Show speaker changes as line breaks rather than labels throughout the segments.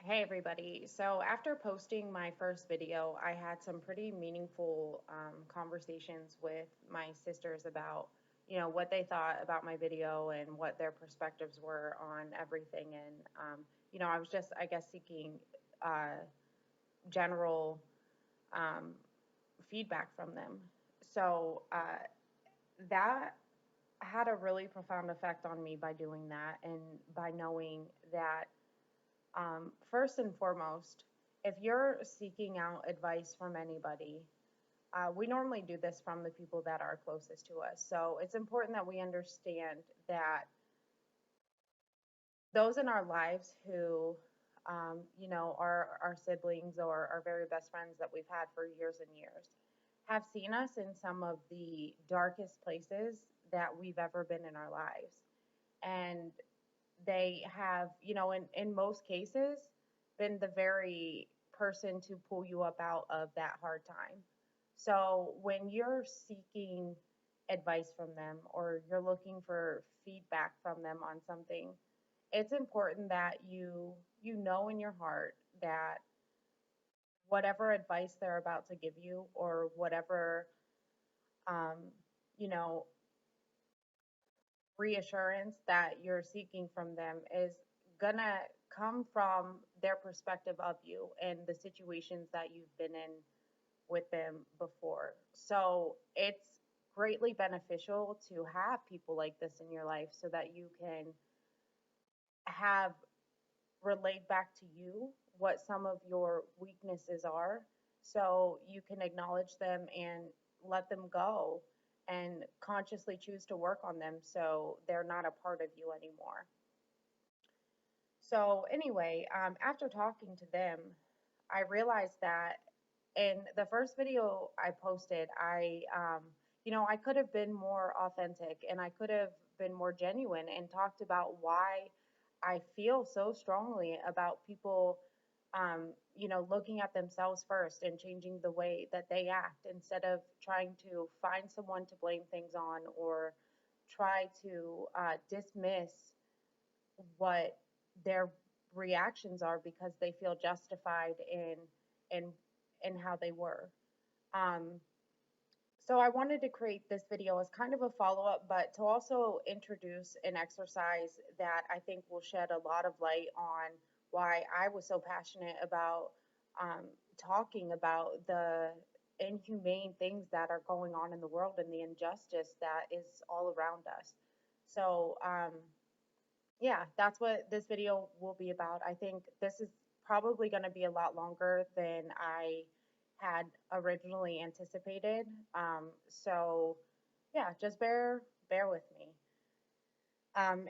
Hey everybody. So after posting my first video, I had some pretty meaningful conversations with my sisters about, what they thought about my video and what their perspectives were on everything. And, I was just, I guess, seeking uh, general um, feedback from them. So that had a really profound effect on me by doing that and by knowing that first and foremost, if you're seeking out advice from anybody, we normally do this from the people that are closest to us. So it's important that we understand that those in our lives who, are our siblings or our very best friends that we've had for years and years, have seen us in some of the darkest places that we've ever been in our lives. And they have, in most cases, been the very person to pull you up out of that hard time. So when you're seeking advice from them or you're looking for feedback from them on something, it's important that you know in your heart that whatever advice they're about to give you or whatever um, you know reassurance that you're seeking from them is gonna come from their perspective of you and the situations that you've been in with them before. So it's greatly beneficial to have people like this in your life so that you can have relayed back to you what some of your weaknesses are so you can acknowledge them and let them go and consciously choose to work on them so they're not a part of you anymore. So, anyway, after talking to them, I realized that in the first video I posted, I could have been more authentic and I could have been more genuine and talked about why I feel so strongly about people, looking at themselves first and changing the way that they act instead of trying to find someone to blame things on or try to dismiss what their reactions are because they feel justified in in how they were. Um, so I wanted to create this video as kind of a follow-up, but to also introduce an exercise that I think will shed a lot of light on why I was so passionate about um, talking about the inhumane things that are going on in the world and the injustice that is all around us. So yeah, that's what this video will be about. I think this is probably going to be a lot longer than I had originally anticipated. So yeah, just bear with me.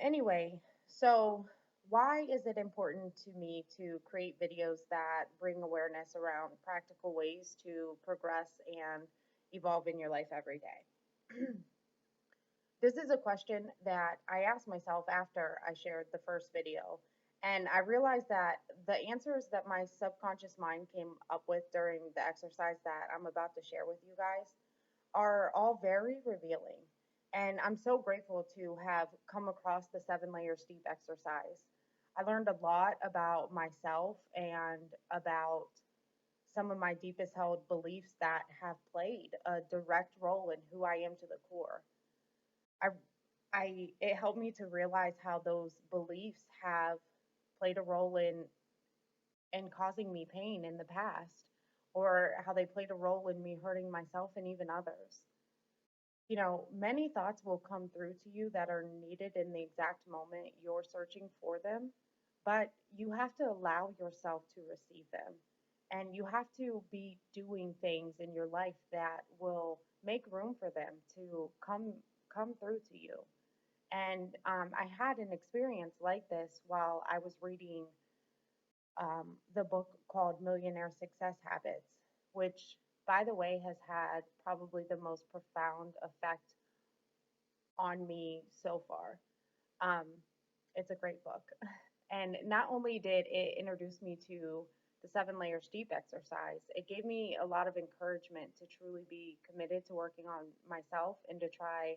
Anyway, so why is it important to me to create videos that bring awareness around practical ways to progress and evolve in your life every day? This is a question that I asked myself after I shared the first video. And I realized that the answers that my subconscious mind came up with during the exercise that I'm about to share with you guys are all very revealing. And I'm so grateful to have come across the 7 layers deep exercise. I learned a lot about myself and about some of my deepest held beliefs that have played a direct role in who I am to the core. I it helped me to realize how those beliefs have played a role in causing me pain in the past or how they played a role in me hurting myself and even others. Many thoughts will come through to you that are needed in the exact moment you're searching for them, but you have to allow yourself to receive them. And you have to be doing things in your life that will make room for them to come through to you. And I had an experience like this while I was reading the book called Millionaire Success Habits, which, by the way, has had probably the most profound effect on me so far. Um, it's a great book. And not only did it introduce me to the 7 layers deep exercise, it gave me a lot of encouragement to truly be committed to working on myself and to try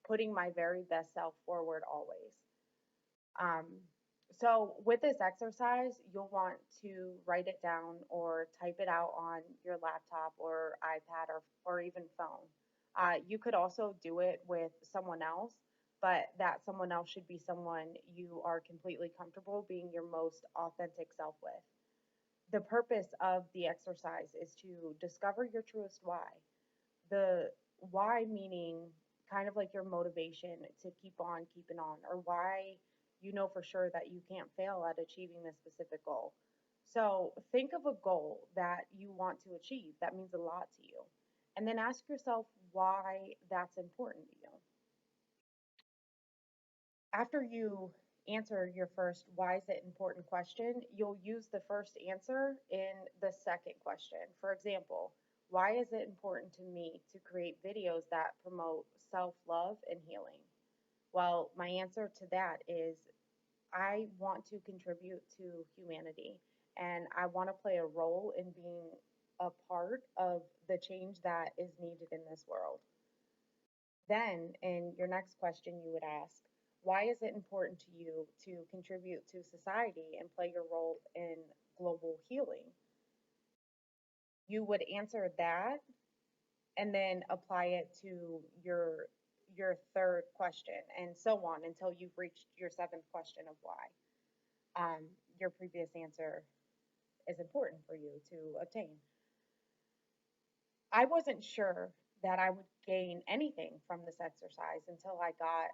putting my very best self forward always. Um, So, with this exercise, you'll want to write it down or type it out on your laptop or iPad or even phone. You could also do it with someone else, but that someone else should be someone you are completely comfortable being your most authentic self with. The purpose of the exercise is to discover your truest why. The why meaning kind of like your motivation to keep on keeping on, or why you know for sure that you can't fail at achieving this specific goal. So think of a goal that you want to achieve that means a lot to you, and then ask yourself why that's important to you. After you answer your first why is it important question, you'll use the first answer in the second question. For example, why is it important to me to create videos that promote self love and healing? Well, my answer to that is I want to contribute to humanity and I want to play a role in being a part of the change that is needed in this world. Then, in your next question, you would ask, why is it important to you to contribute to society and play your role in global healing? You would answer that and then apply it to your third question and so on until you've reached your seventh question of why your previous answer is important for you to obtain. I wasn't sure that I would gain anything from this exercise until I got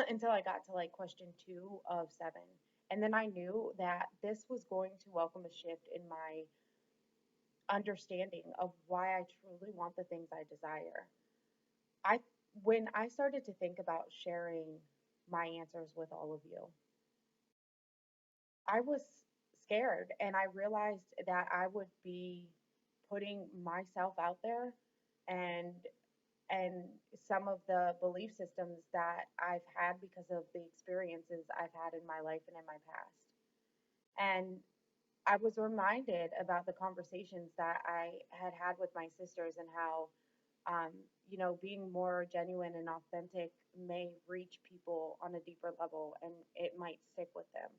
until I got to like question 2 of 7. And then I knew that this was going to welcome a shift in my understanding of why I truly want the things I desire. I when I started to think about sharing my answers with all of you, I was scared and I realized that I would be putting myself out there and and some of the belief systems that I've had because of the experiences I've had in my life and in my past. And I was reminded about the conversations that I had had with my sisters and how, um, being more genuine and authentic may reach people on a deeper level and it might stick with them.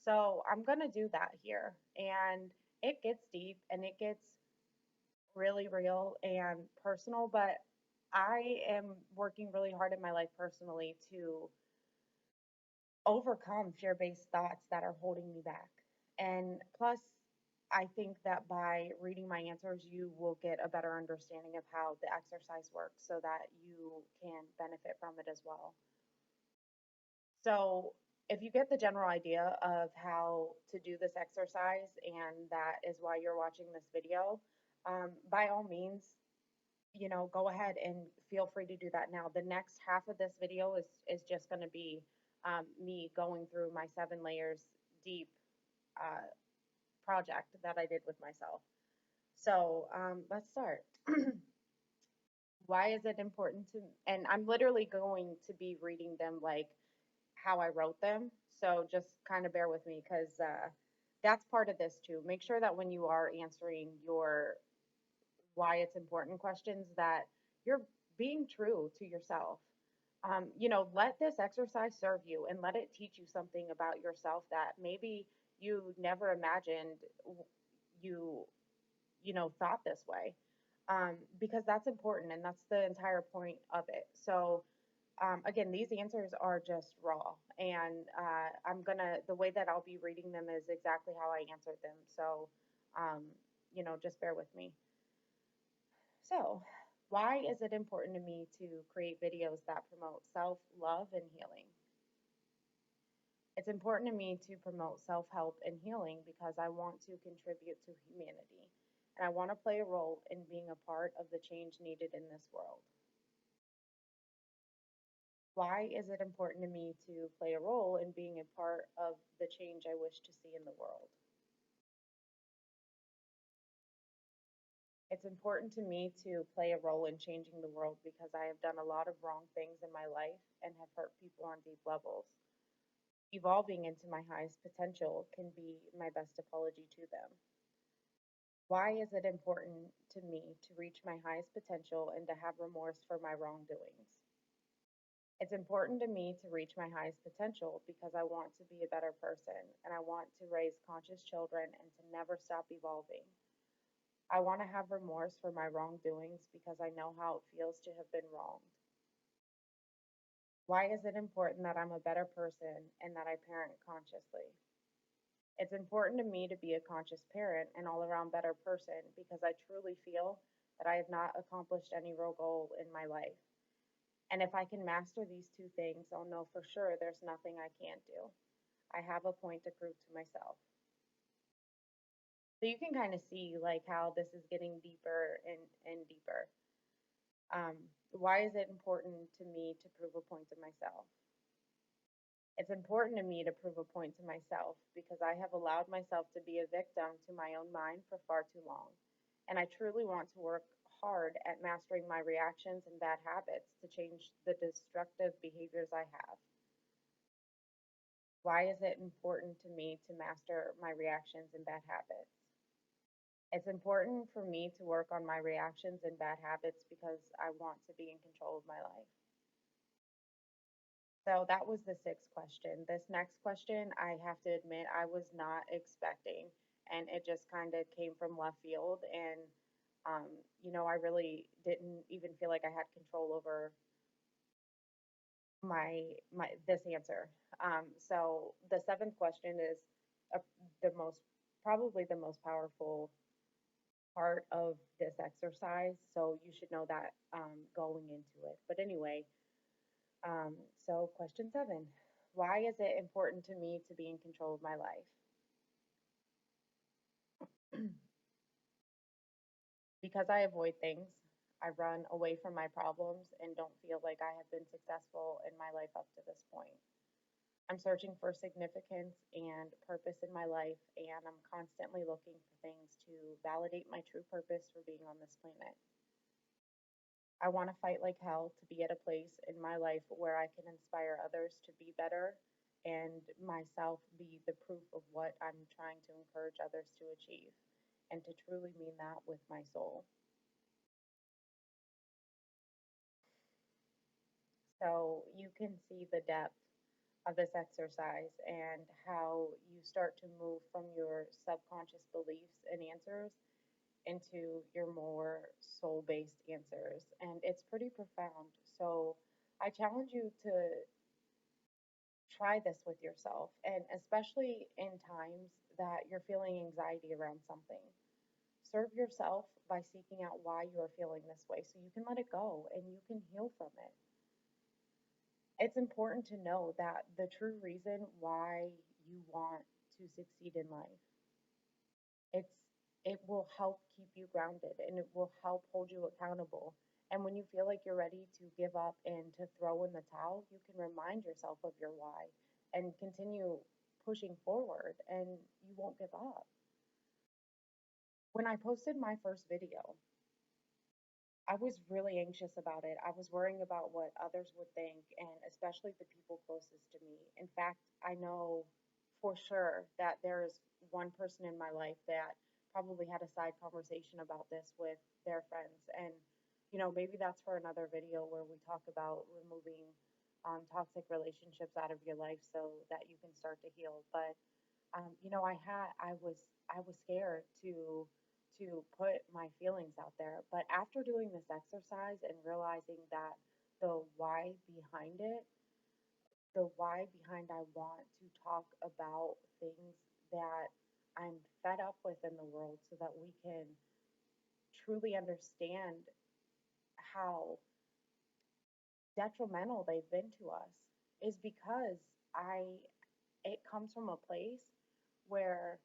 So I'm going to do that here. And it gets deep and it gets really real and personal, but I am working really hard in my life personally to overcome fear based thoughts that are holding me back. And plus, I think that by reading my answers, you will get a better understanding of how the exercise works so that you can benefit from it as well. So, if you get the general idea of how to do this exercise, and that is why you're watching this video, by all means, go ahead and feel free to do that now. The next half of this video is just going to be me going through my 7 layers deep uh, project that I did with myself. So let's start. Why is it important to? And I'm literally going to be reading them like how I wrote them. So just kind of bear with me because that's part of this too. Make sure that when you are answering your why it's important questions that you're being true to yourself. Let this exercise serve you and let it teach you something about yourself that maybe you never imagined you thought this way, because that's important and that's the entire point of it. So again, these answers are just raw, and the way that I'll be reading them is exactly how I answered them. So just bear with me. So, why is it important to me to create videos that promote self love and healing? It's important to me to promote self help and healing because I want to contribute to humanity and I want to play a role in being a part of the change needed in this world. Why is it important to me to play a role in being a part of the change I wish to see in the world? It's important to me to play a role in changing the world because I have done a lot of wrong things in my life and have hurt people on deep levels. Evolving into my highest potential can be my best apology to them. Why is it important to me to reach my highest potential and to have remorse for my wrongdoings? It's important to me to reach my highest potential because I want to be a better person and I want to raise conscious children and to never stop evolving. I want to have remorse for my wrongdoings because I know how it feels to have been wronged. Why is it important that I'm a better person and that I parent consciously? It's important to me to be a conscious parent and all around better person because I truly feel that I have not accomplished any real goal in my life. And if I can master these two things, I'll know for sure there's nothing I can't do. I have a point to prove to myself. So you can kind of see like how this is getting deeper and deeper. Why is it important to me to prove a point to myself? It's important to me to prove a point to myself because I have allowed myself to be a victim to my own mind for far too long. And I truly want to work hard at mastering my reactions and bad habits to change the destructive behaviors I have. Why is it important to me to master my reactions and bad habits? It's important for me to work on my reactions and bad habits because I want to be in control of my life. So that was the sixth question. This next question, I have to admit, I was not expecting, and it just kind of came from left field. And, I really didn't even feel like I had control over my this answer. So the seventh question is uh, the most probably the most powerful part of this exercise. So you should know that going into it. But anyway, so question seven, why is it important to me to be in control of my life? Because I avoid things, I run away from my problems and don't feel like I have been successful in my life up to this point. I'm searching for significance and purpose in my life, and I'm constantly looking for things to validate my true purpose for being on this planet. I want to fight like hell to be at a place in my life where I can inspire others to be better and myself be the proof of what I'm trying to encourage others to achieve, and to truly mean that with my soul. So you can see the depth of this exercise and how you start to move from your subconscious beliefs and answers into your more soul based answers. And it's pretty profound. So I challenge you to try this with yourself, and especially in times that you're feeling anxiety around something. Serve yourself by seeking out why you are feeling this way so you can let it go and you can heal from it. It's important to know that the true reason why you want to succeed in life, it's it will help keep you grounded and it will help hold you accountable. And when you feel like you're ready to give up and to throw in the towel, you can remind yourself of your why and continue pushing forward and you won't give up. When I posted my first video, I was really anxious about it. I was worrying about what others would think, and especially the people closest to me. In fact, I know for sure that there is one person in my life that probably had a side conversation about this with their friends. And, maybe that's for another video where we talk about removing toxic relationships out of your life so that you can start to heal. But I was scared to put my feelings out there. But after doing this exercise and realizing that the why behind it, the why behind I want to talk about things that I'm fed up with in the world so that we can truly understand how detrimental they've been to us, is because I it comes from a place where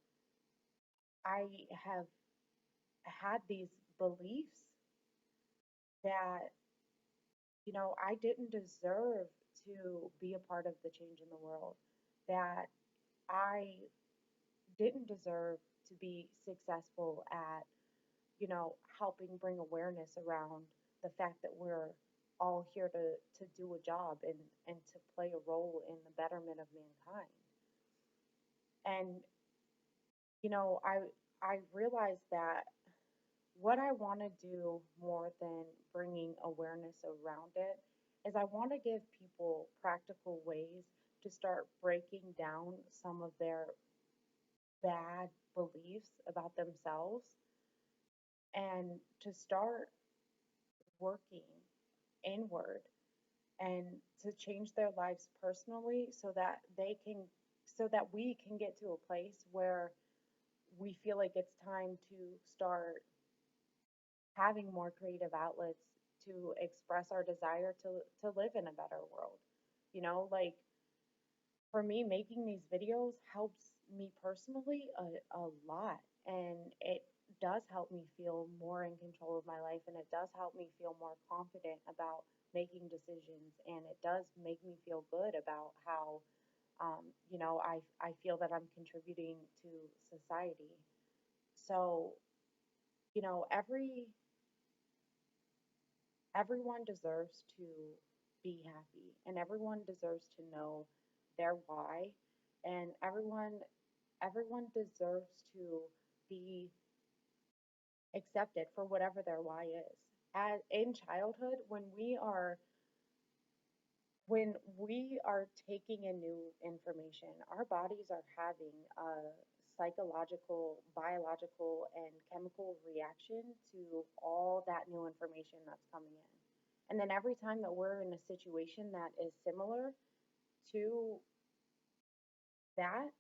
I have had these beliefs that, I didn't deserve to be a part of the change in the world, that I didn't deserve to be successful at, helping bring awareness around the fact that we're all here to do a job and to play a role in the betterment of mankind. And, I realized that what I want to do more than bringing awareness around it is I want to give people practical ways to start breaking down some of their bad beliefs about themselves and to start working inward and to change their lives personally so that we can get to a place where we feel like it's time to start having more creative outlets to express our desire to live in a better world. You know, like for me, making these videos helps me personally a lot, and it does help me feel more in control of my life, and it does help me feel more confident about making decisions, and it does make me feel good about how I feel that I'm contributing to society. So, you know, everyone deserves to be happy, and everyone deserves to know their why, and everyone deserves to be accepted for whatever their why is. As in childhood, when we are taking in new information, our bodies are having a psychological, biological, and chemical reaction to all that new information that's coming in. And then every time that we're in a situation that is similar to that,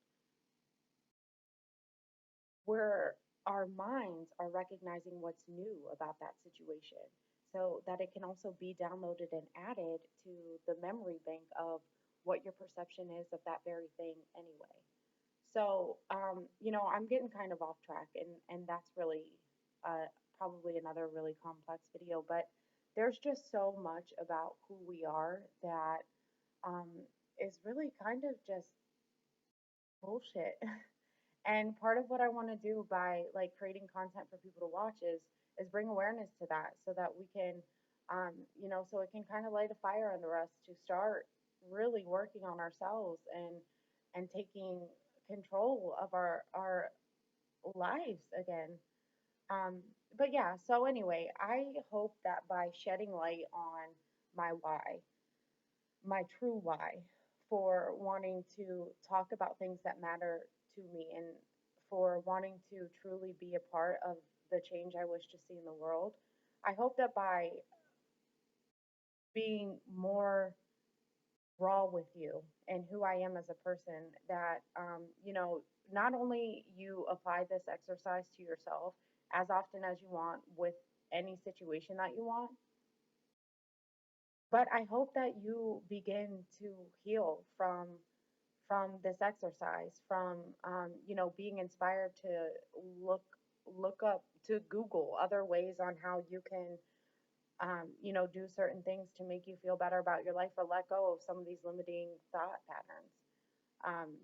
where our minds are recognizing what's new about that situation so that it can also be downloaded and added to the memory bank of what your perception is of that very thing anyway. So, I'm getting kind of off track, and that's really probably another really complex video, but there's just so much about who we are that um, is really kind of just bullshit. And part of what I want to do by like creating content for people to watch is bring awareness to that so that we can so it can kind of light a fire under us to start really working on ourselves and taking control of our lives again. Um, but yeah, so anyway, I hope that by shedding light on my why, my true why for wanting to talk about things that matter to me and for wanting to truly be a part of the change I wish to see in the world. I hope that by being more raw with you and who I am as a person, that, not only you apply this exercise to yourself as often as you want with any situation that you want, but I hope that you begin to heal from this exercise, from being inspired to look look up to Google other ways on how you can do certain things to make you feel better about your life or let go of some of these limiting thought patterns. Um,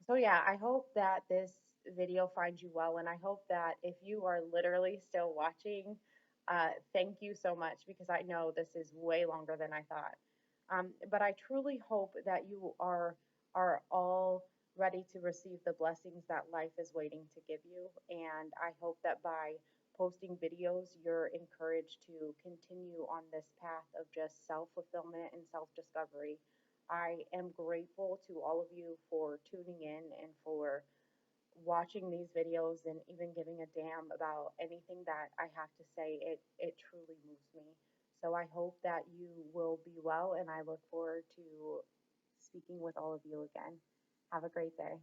so yeah, I hope that this video finds you well, and I hope that if you are literally still watching, thank you so much because I know this is way longer than I thought. But I truly hope that you are all ready to receive the blessings that life is waiting to give you, and I hope that by posting videos, you're encouraged to continue on this path of just self fulfillment and self discovery. I am grateful to all of you for tuning in and for watching these videos and even giving a damn about anything that I have to say. It truly moves me. So I hope that you will be well, and I look forward to speaking with all of you again. Have a great day.